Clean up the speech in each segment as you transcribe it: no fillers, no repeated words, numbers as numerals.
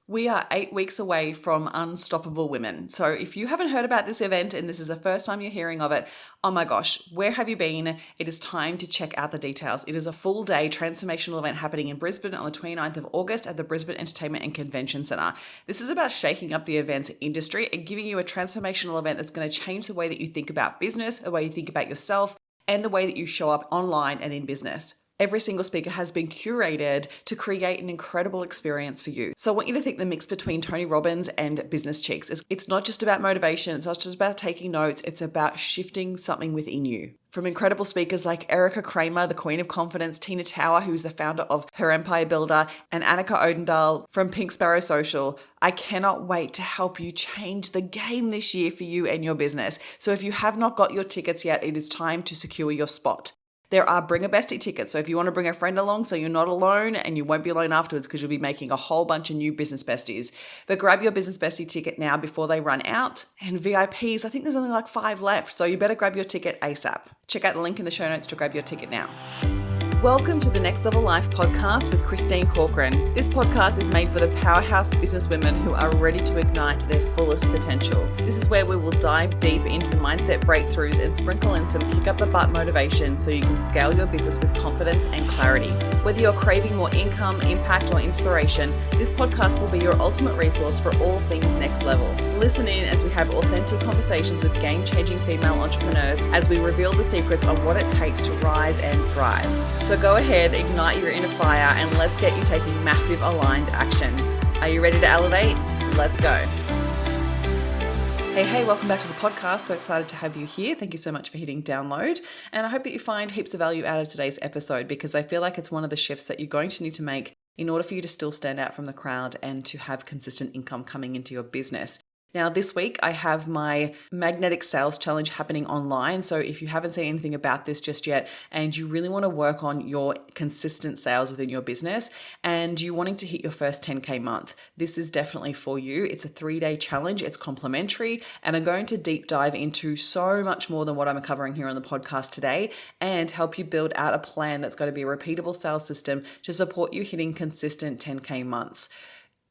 We are 8 weeks away from Unstoppable Women. So if you haven't heard about this event and this is the first time you're hearing of it, oh my gosh, where have you been? It is time to check out the details. It is a full day transformational event happening in Brisbane on the 29th of August at the Brisbane Entertainment and Convention Centre. This is about shaking up the events industry and giving you a transformational event that's going to change the way that you think about business, the way you think about yourself, and the way that you show up online and in business. Every single speaker has been curated to create an incredible experience for you. So I want you to think the mix between Tony Robbins and Business Cheeks. It's not just about motivation. It's not just about taking notes. It's about shifting something within you. From incredible speakers like Erica Kramer, the Queen of Confidence, Tina Tower, who's the founder of Her Empire Builder, and Annika Odendahl from Pink Sparrow Social, I cannot wait to help you change the game this year for you and your business. So if you have not got your tickets yet, it is time to secure your spot. There are Bring a Bestie tickets. So if you want to bring a friend along so you're not alone and you won't be alone afterwards because you'll be making a whole bunch of new business besties. But grab your business bestie ticket now before they run out. And VIPs, I think there's only like 5 left. So you better grab your ticket ASAP. Check out the link in the show notes to grab your ticket now. Welcome to the Next Level Life podcast with Christine Corcoran. This podcast is made for the powerhouse businesswomen who are ready to ignite their fullest potential. This is where we will dive deep into the mindset breakthroughs and sprinkle in some kick up the butt motivation so you can scale your business with confidence and clarity. Whether you're craving more income, impact, or inspiration, this podcast will be your ultimate resource for all things next level. Listen in as we have authentic conversations with game-changing female entrepreneurs as we reveal the secrets of what it takes to rise and thrive. So go ahead, ignite your inner fire, and let's get you taking massive aligned action. Are you ready to elevate? Let's go. Hey, welcome back to the podcast. So excited to have you here. Thank you so much for hitting download. And I hope that you find heaps of value out of today's episode because I feel like it's one of the shifts that you're going to need to make in order for you to still stand out from the crowd and to have consistent income coming into your business. Now, this week, I have my Magnetic Sales Challenge happening online. So if you haven't seen anything about this just yet and you really want to work on your consistent sales within your business and you wanting to hit your first 10K month, this is definitely for you. It's a 3-day challenge. It's complimentary. And I'm going to deep dive into so much more than what I'm covering here on the podcast today and help you build out a plan that's going to be a repeatable sales system to support you hitting consistent 10K months.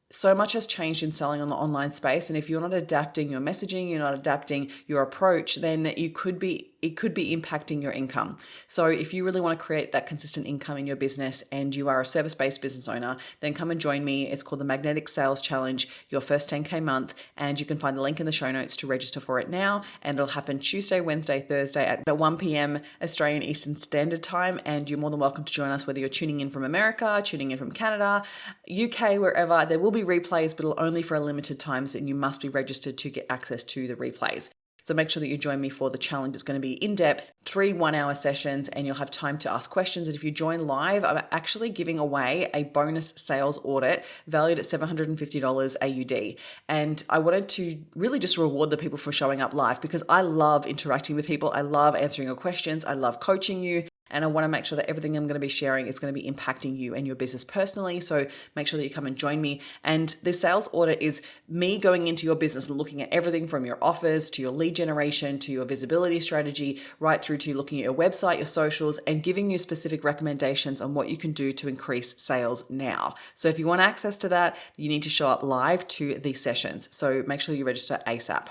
So much has changed in selling on the online space. And if you're not adapting your messaging, you're not adapting your approach, then it could be impacting your income. So if you really want to create that consistent income in your business and you are a service-based business owner, then come and join me. It's called the Magnetic Sales Challenge, your first 10K month. And you can find the link in the show notes to register for it now. And it'll happen Tuesday, Wednesday, Thursday at 1 p.m. Australian Eastern Standard Time. And you're more than welcome to join us, whether you're tuning in from America, tuning in from Canada, UK, wherever. There will be replays, but it'll only for a limited time. So you must be registered to get access to the replays. So make sure that you join me for the challenge. It's going to be in-depth, 3 one-hour sessions, and you'll have time to ask questions. And if you join live, I'm actually giving away a bonus sales audit valued at $750 AUD. And I wanted to really just reward the people for showing up live because I love interacting with people. I love answering your questions. I love coaching you. And I want to make sure that everything I'm going to be sharing is going to be impacting you and your business personally. So make sure that you come and join me. And the sales audit is me going into your business and looking at everything from your offers to your lead generation to your visibility strategy, right through to looking at your website, your socials, and giving you specific recommendations on what you can do to increase sales now. So if you want access to that, you need to show up live to these sessions. So make sure you register ASAP.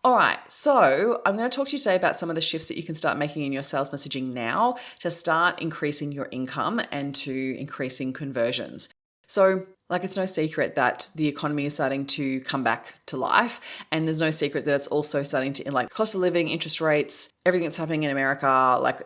All right, so I'm going to talk to you today about some of the shifts that you can start making in your sales messaging now to start increasing your income and to increasing conversions. So it's no secret that the economy is starting to come back to life. And there's no secret that it's also starting to, cost of living, interest rates, everything that's happening in America,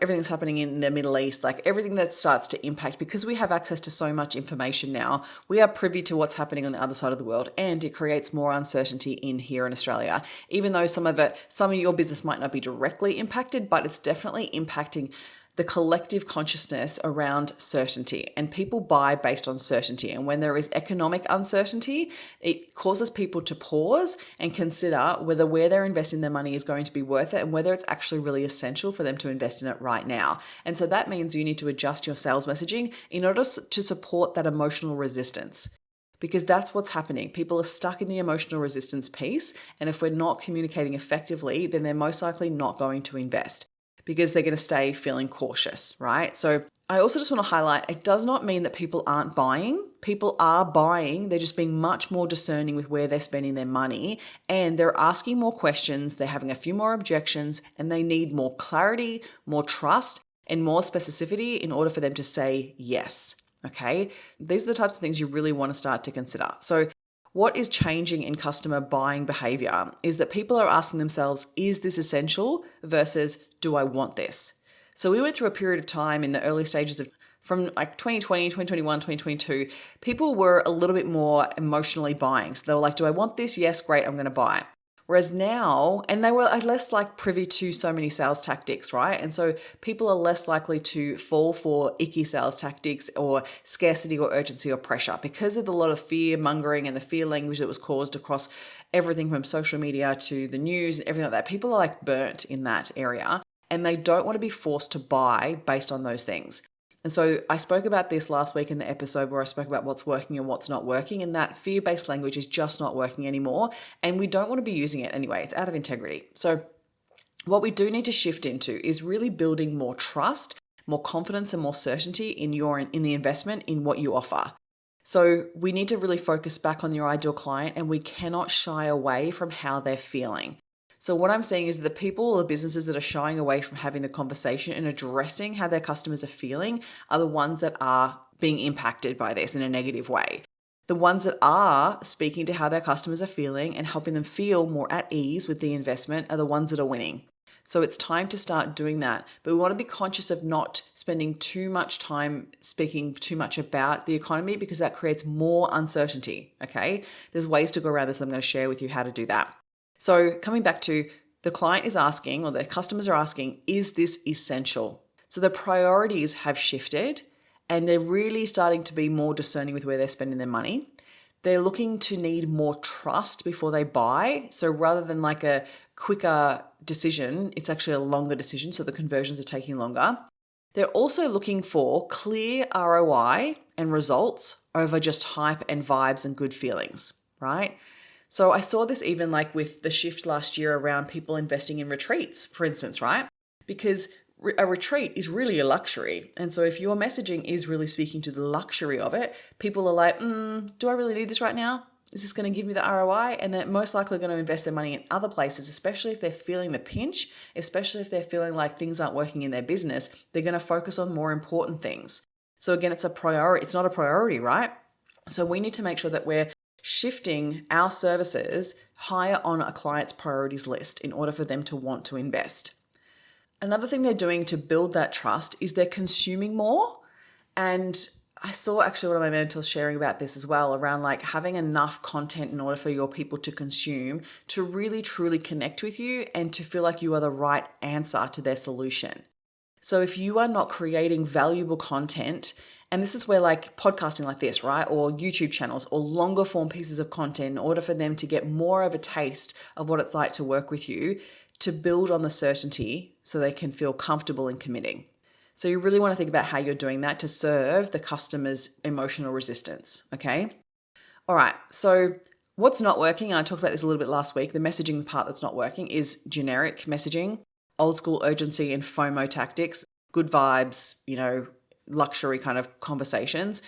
everything that's happening in the Middle East, everything that starts to impact, because we have access to so much information now, we are privy to what's happening on the other side of the world, and it creates more uncertainty here in Australia. Even though some of your business might not be directly impacted, but it's definitely impacting the collective consciousness around certainty, and people buy based on certainty. And when there is economic uncertainty, it causes people to pause and consider whether where they're investing their money is going to be worth it and whether it's actually really essential for them to invest in it right now. And so that means you need to adjust your sales messaging in order to support that emotional resistance. Because that's what's happening. People are stuck in the emotional resistance piece. And if we're not communicating effectively, then they're most likely not going to invest, because they're going to stay feeling cautious, right? So I also just want to highlight, it does not mean that people aren't buying. People are buying, they're just being much more discerning with where they're spending their money, and they're asking more questions, they're having a few more objections, and they need more clarity, more trust, and more specificity in order for them to say yes. Okay, these are the types of things you really want to start to consider. So, what is changing in customer buying behavior is that people are asking themselves, is this essential versus do I want this? So, we went through a period of time in the early stages of from like 2020, 2021, 2022, people were a little bit more emotionally buying. So they were like, do I want this? Yes, great, I'm going to buy. Whereas now, and they were less like privy to so many sales tactics, right? And so people are less likely to fall for icky sales tactics or scarcity or urgency or pressure because of a lot of fear mongering and the fear language that was caused across everything from social media to the news and everything like that. People are like burnt in that area and they don't want to be forced to buy based on those things. And so I spoke about this last week in the episode where I spoke about what's working and what's not working, and that fear-based language is just not working anymore, and we don't want to be using it anyway. It's out of integrity. So what we do need to shift into is really building more trust, more confidence, and more certainty in the investment in what you offer. So we need to really focus back on your ideal client, and we cannot shy away from how they're feeling. So what I'm saying is the people or the businesses that are shying away from having the conversation and addressing how their customers are feeling are the ones that are being impacted by this in a negative way. The ones that are speaking to how their customers are feeling and helping them feel more at ease with the investment are the ones that are winning. So it's time to start doing that. But we want to be conscious of not spending too much time speaking too much about the economy because that creates more uncertainty, okay? There's ways to go around this. I'm going to share with you how to do that. So coming back to the client is asking or the customers are asking, is this essential? So the priorities have shifted and they're really starting to be more discerning with where they're spending their money. They're looking to need more trust before they buy. So rather than like a quicker decision, it's actually a longer decision. So the conversions are taking longer. They're also looking for clear ROI and results over just hype and vibes and good feelings, right? So I saw this even like with the shift last year around people investing in retreats, for instance, right? Because a retreat is really a luxury. And so if your messaging is really speaking to the luxury of it, people are like, do I really need this right now? Is this going to give me the ROI? And they're most likely going to invest their money in other places, especially if they're feeling the pinch, especially if they're feeling like things aren't working in their business. They're going to focus on more important things. So again, it's a priority. It's not a priority, right? So we need to make sure that we're shifting our services higher on a client's priorities list in order for them to want to invest. Another thing they're doing to build that trust is they're consuming more. And I saw actually one of my mentors sharing about this as well around like having enough content in order for your people to consume to really truly connect with you and to feel like you are the right answer to their solution. So if you are not creating valuable content, and this is where like podcasting like this, right? Or YouTube channels or longer form pieces of content in order for them to get more of a taste of what it's like to work with you, to build on the certainty so they can feel comfortable in committing. So you really want to think about how you're doing that to serve the customer's emotional resistance, okay? All right, so what's not working, and I talked about this a little bit last week, the messaging part that's not working is generic messaging, old school urgency and FOMO tactics, good vibes, luxury kind of conversations,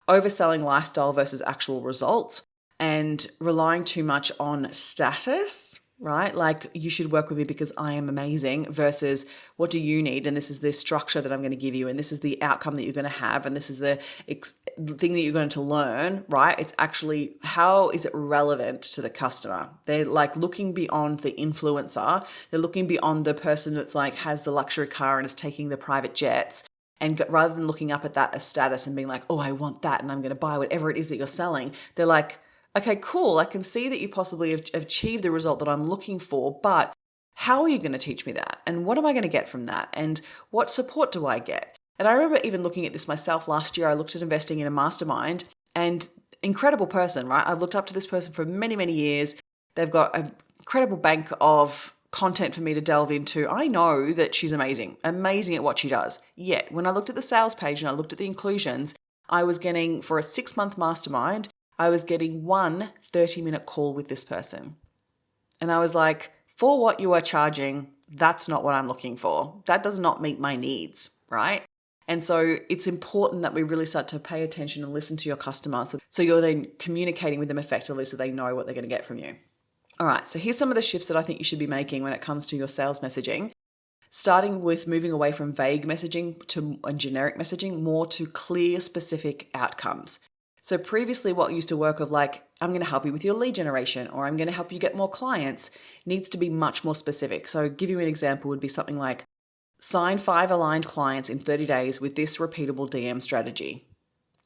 overselling lifestyle versus actual results, and relying too much on status, right? Like you should work with me because I am amazing versus what do you need? And this is the structure that I'm going to give you. And this is the outcome that you're going to have. And this is the thing that you're going to learn, right? It's actually, how is it relevant to the customer? They're like looking beyond the influencer. They're looking beyond the person that's like has the luxury car and is taking the private jets. And rather than looking up at that as status and being like, oh, I want that and I'm going to buy whatever it is that you're selling, they're like, okay, cool. I can see that you possibly have achieved the result that I'm looking for, but how are you going to teach me that? And what am I going to get from that? And what support do I get? And I remember even looking at this myself last year. I looked at investing in a mastermind and incredible person, right? I've looked up to this person for many, many years. They've got an incredible bank of content for me to delve into. I know that she's amazing at what she does. Yet when I looked at the sales page and I looked at the inclusions, I was getting, for a 6-month mastermind, I was getting one 30-minute call with this person. And I was like, for what you are charging, that's not what I'm looking for. That does not meet my needs, right? And so it's important that we really start to pay attention and listen to your customer. So you're then communicating with them effectively so they know what they're going to get from you. All right, so here's some of the shifts that I think you should be making when it comes to your sales messaging. Starting with moving away from vague messaging to generic messaging, more to clear, specific outcomes. So previously what used to work of like, I'm going to help you with your lead generation, or I'm going to help you get more clients, needs to be much more specific. So give you an example would be something like, sign 5 aligned clients in 30 days with this repeatable DM strategy.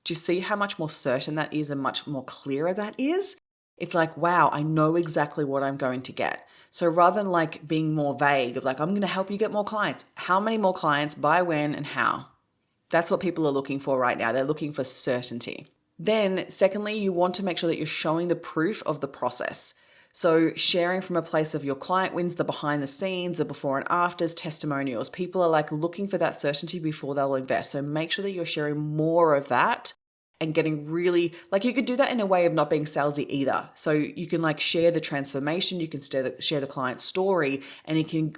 Do you see how much more certain that is and much more clearer that is? It's like, wow, I know exactly what I'm going to get. So rather than like being more vague of like, I'm going to help you get more clients, how many more clients, by when, and how? That's what people are looking for right now. They're looking for certainty. Then secondly, you want to make sure that you're showing the proof of the process. So sharing from a place of your client wins, the behind the scenes, the before and afters, testimonials. People are like looking for that certainty before they'll invest. So make sure that you're sharing more of that and getting really, like you could do that in a way of not being salesy either. So you can like share the transformation, you can share the client story, and you can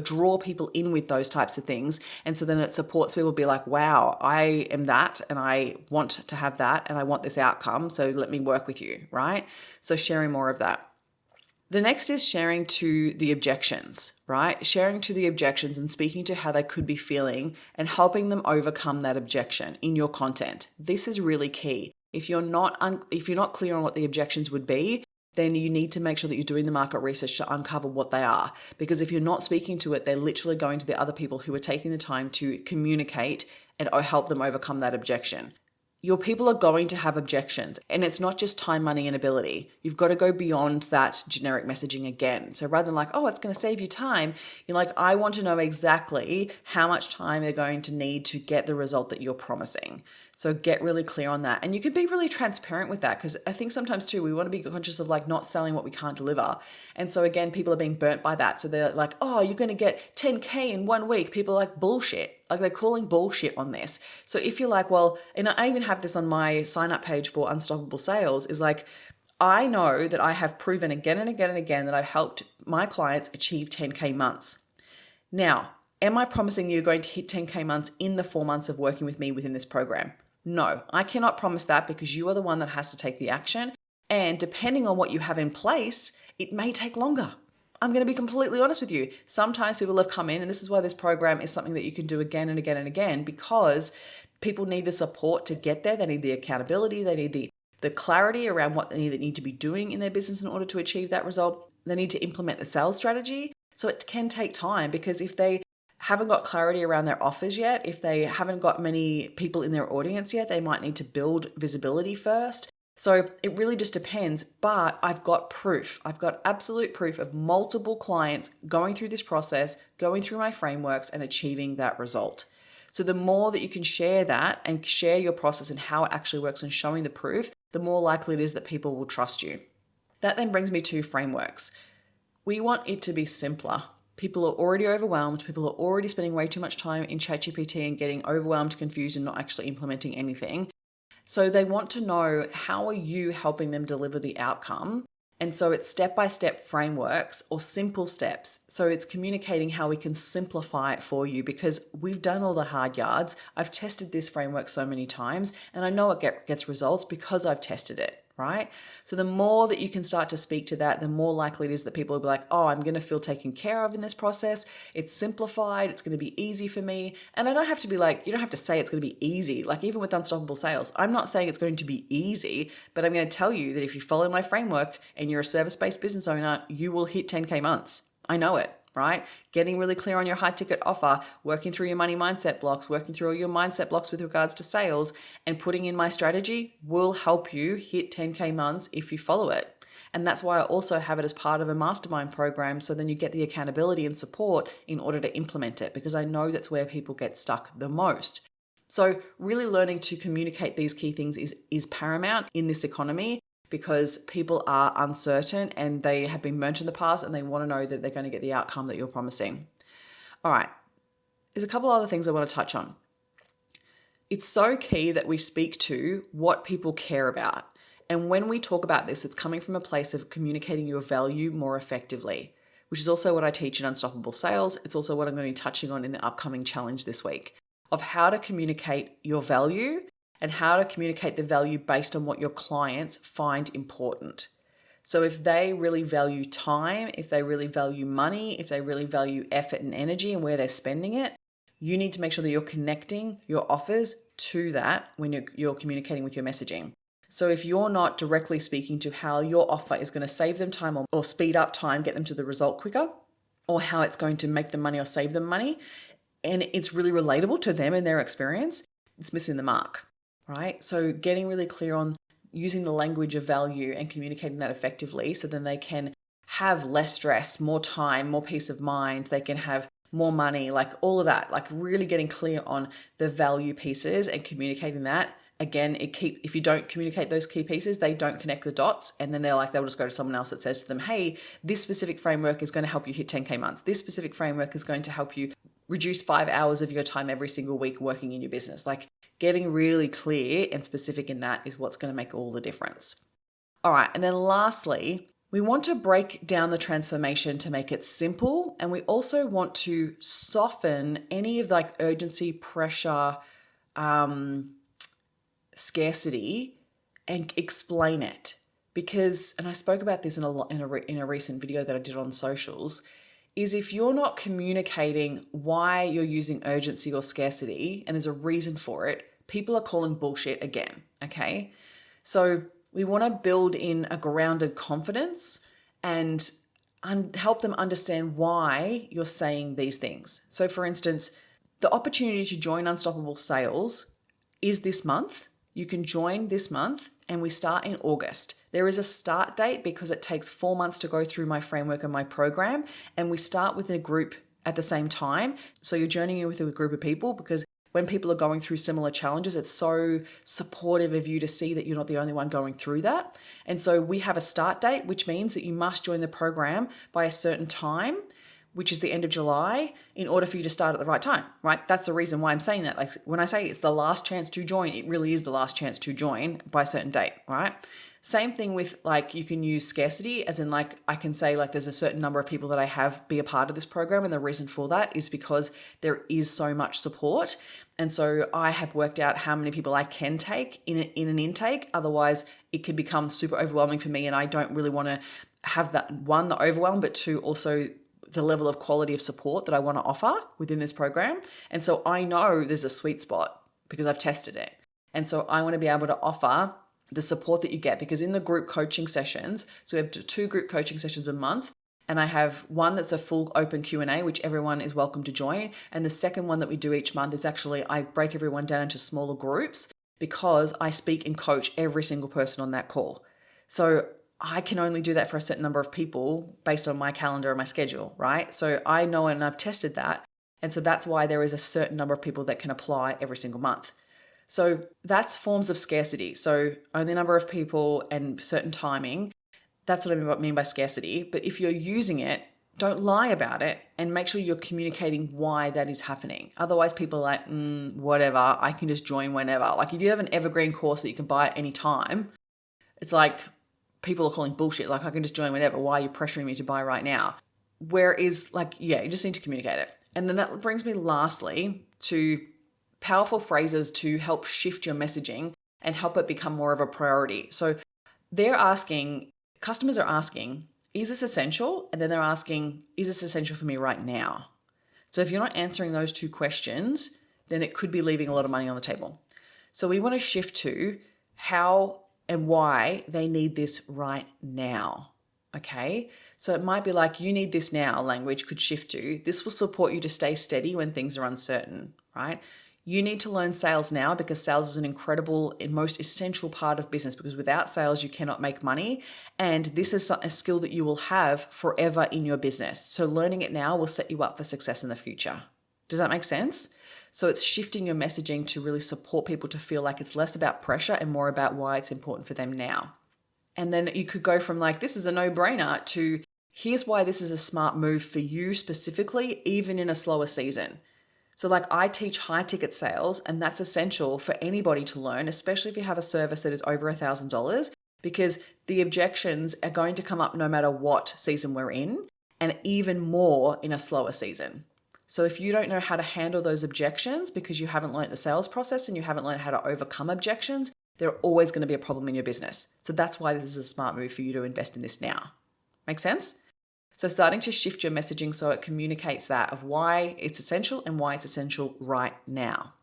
draw people in with those types of things. And so then it supports people be like, wow, I am that and I want to have that and I want this outcome. So let me work with you, right? So sharing more of that. The next is sharing to the objections, right? Sharing to the objections and speaking to how they could be feeling and helping them overcome that objection in your content. This is really key. If you're not clear on what the objections would be, then you need to make sure that you're doing the market research to uncover what they are. Because if you're not speaking to it, they're literally going to the other people who are taking the time to communicate and help them overcome that objection. Your people are going to have objections, and it's not just time, money, and ability. You've got to go beyond that generic messaging again. So rather than like, oh, it's going to save you time, you're like, I want to know exactly how much time they're going to need to get the result that you're promising. So get really clear on that. And you can be really transparent with that, because I think sometimes too, we want to be conscious of like not selling what we can't deliver. And so again, people are being burnt by that. So they're like, oh, you're going to get 10K in 1 week. People are like, bullshit. Like they're calling bullshit on this. So if you're like, well, and I even have this on my sign up page for Unstoppable Sales, is like, I know that I have proven again and again and again that I've helped my clients achieve 10K months. Now, am I promising you're going to hit 10K months in the 4 months of working with me within this program? No, I cannot promise that, because you are the one that has to take the action. And depending on what you have in place, it may take longer. I'm going to be completely honest with you. Sometimes people have come in, and this is why this program is something that you can do again and again and again, because people need the support to get there. They need the accountability. They need the clarity around what they need to be doing in their business in order to achieve that result. They need to implement the sales strategy. So it can take time, because if they haven't got clarity around their offers yet, if they haven't got many people in their audience yet, they might need to build visibility first. So it really just depends, but I've got proof. I've got absolute proof of multiple clients going through this process, going through my frameworks and achieving that result. So the more that you can share that and share your process and how it actually works and showing the proof, the more likely it is that people will trust you. That then brings me to frameworks. We want it to be simpler. People are already overwhelmed. People are already spending way too much time in ChatGPT and getting overwhelmed, confused, and not actually implementing anything. So they want to know, how are you helping them deliver the outcome? And so it's step-by-step frameworks or simple steps. So it's communicating how we can simplify it for you, because we've done all the hard yards. I've tested this framework so many times, and I know it gets results because I've tested it, right? So the more that you can start to speak to that, the more likely it is that people will be like, oh, I'm going to feel taken care of in this process. It's simplified. It's going to be easy for me. And I don't have to be like, you don't have to say it's going to be easy. Like even with Unstoppable Sales, I'm not saying it's going to be easy, but I'm going to tell you that if you follow my framework and you're a service-based business owner, you will hit 10K months. I know it. Right? Getting really clear on your high ticket offer, working through your money mindset blocks, working through all your mindset blocks with regards to sales, and putting in my strategy will help you hit 10K months if you follow it. And that's why I also have it as part of a mastermind program. So then you get the accountability and support in order to implement it, because I know that's where people get stuck the most. So really learning to communicate these key things is paramount in this economy, because people are uncertain and they have been burnt in the past and they want to know that they're going to get the outcome that you're promising. All right, there's a couple other things I want to touch on. It's so key that we speak to what people care about. And when we talk about this, it's coming from a place of communicating your value more effectively, which is also what I teach in Unstoppable Sales. It's also what I'm going to be touching on in the upcoming challenge this week. of how to communicate your value and how to communicate the value based on what your clients find important. So if they really value time, if they really value money, if they really value effort and energy and where they're spending it, you need to make sure that you're connecting your offers to that when you're communicating with your messaging. So if you're not directly speaking to how your offer is going to save them time or speed up time, get them to the result quicker, or how it's going to make them money or save them money, and it's really relatable to them and their experience, it's missing the mark, right? So getting really clear on using the language of value and communicating that effectively so then they can have less stress, more time, more peace of mind, they can have more money, like all of that, like really getting clear on the value pieces and communicating that. Again, if you don't communicate those key pieces, they don't connect the dots. And then they'll just go to someone else that says to them, hey, this specific framework is going to help you hit 10K months. This specific framework is going to help you reduce 5 hours of your time every single week working in your business. Like getting really clear and specific in that is what's going to make all the difference. All right. And then lastly, we want to break down the transformation to make it simple. And we also want to soften any of like urgency, pressure, scarcity, and explain it. Because, and I spoke about this in a recent video that I did on socials, is if you're not communicating why you're using urgency or scarcity, and there's a reason for it, people are calling bullshit again, okay? So we want to build in a grounded confidence and help them understand why you're saying these things. So for instance, the opportunity to join Unstoppable Sales is this month. You can join this month and we start in August. There is a start date because it takes 4 months to go through my framework and my program, and we start with a group at the same time. So you're journeying with a group of people because when people are going through similar challenges, it's so supportive of you to see that you're not the only one going through that. And so we have a start date, which means that you must join the program by a certain time, which is the end of July, in order for you to start at the right time, right? That's the reason why I'm saying that. Like when I say it's the last chance to join, it really is the last chance to join by a certain date, right? Same thing with like, you can use scarcity as in like, I can say like there's a certain number of people that I have be a part of this program. And the reason for that is because there is so much support. And so I have worked out how many people I can take in an intake. Otherwise it could become super overwhelming for me. And I don't really want to have that, one, the overwhelm, but two, also the level of quality of support that I want to offer within this program. And so I know there's a sweet spot because I've tested it. And so I want to be able to offer the support that you get, because in the group coaching sessions, so we have 2 group coaching sessions a month, and I have one that's a full open Q&A, which everyone is welcome to join. And the second one that we do each month is actually, I break everyone down into smaller groups because I speak and coach every single person on that call. So I can only do that for a certain number of people based on my calendar and my schedule, right? So I know and I've tested that. And so that's why there is a certain number of people that can apply every single month. So that's forms of scarcity. So only number of people and certain timing. That's what I mean by scarcity. But if you're using it, don't lie about it and make sure you're communicating why that is happening. Otherwise people are like, whatever, I can just join whenever. Like if you have an evergreen course that you can buy at any time, it's like, people are calling bullshit. Like I can just join whenever. Why are you pressuring me to buy right now? Whereas like, yeah, you just need to communicate it. And then that brings me lastly to powerful phrases to help shift your messaging and help it become more of a priority. So customers are asking, is this essential? And then they're asking, is this essential for me right now? So if you're not answering those 2 questions, then it could be leaving a lot of money on the table. So we want to shift to how and why they need this right now. Okay. So it might be like, you need this now language could shift to, this will support you to stay steady when things are uncertain, right? You need to learn sales now because sales is an incredible and most essential part of business, because without sales, you cannot make money. And this is a skill that you will have forever in your business. So learning it now will set you up for success in the future. Does that make sense? So it's shifting your messaging to really support people to feel like it's less about pressure and more about why it's important for them now. And then you could go from like, this is a no-brainer to here's why this is a smart move for you specifically, even in a slower season. So like I teach high ticket sales, and that's essential for anybody to learn, especially if you have a service that is over $1,000, because the objections are going to come up no matter what season we're in, and even more in a slower season. So if you don't know how to handle those objections because you haven't learned the sales process and you haven't learned how to overcome objections, they're always going to be a problem in your business. So that's why this is a smart move for you to invest in this now. Make sense? So starting to shift your messaging so it communicates that of why it's essential and why it's essential right now.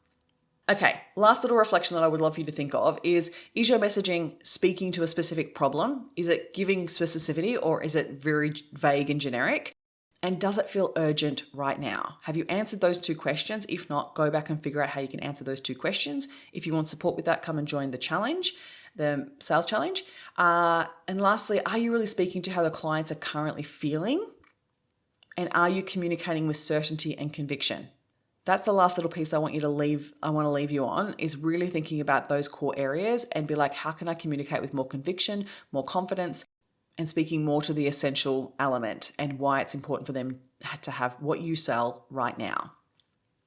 Okay, last little reflection that I would love for you to think of is your messaging speaking to a specific problem? Is it giving specificity or is it very vague and generic? And does it feel urgent right now? Have you answered those two questions? If not, go back and figure out how you can answer those two questions. If you want support with that, come and join the challenge, the sales challenge. And lastly, are you really speaking to how the clients are currently feeling? And are you communicating with certainty and conviction? That's the last little piece I want to leave you on, is really thinking about those core areas and be like, how can I communicate with more conviction, more confidence, and speaking more to the essential element and why it's important for them to have what you sell right now.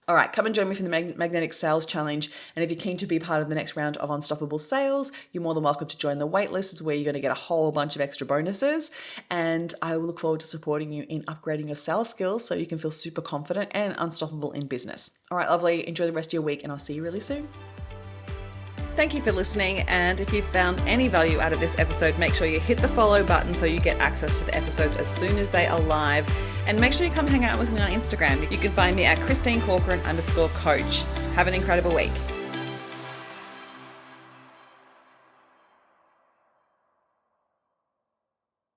All right, come and join me for the Magnetic Sales Challenge. And if you're keen to be part of the next round of Unstoppable Sales, you're more than welcome to join the waitlist. It's where you're going to get a whole bunch of extra bonuses. And I will look forward to supporting you in upgrading your sales skills so you can feel super confident and unstoppable in business. All right, lovely. Enjoy the rest of your week and I'll see you really soon. Thank you for listening, and if you found any value out of this episode, make sure you hit the follow button so you get access to the episodes as soon as they are live, and make sure you come hang out with me on Instagram. You can find me at ChristineCorcoran_coach. Have an incredible week.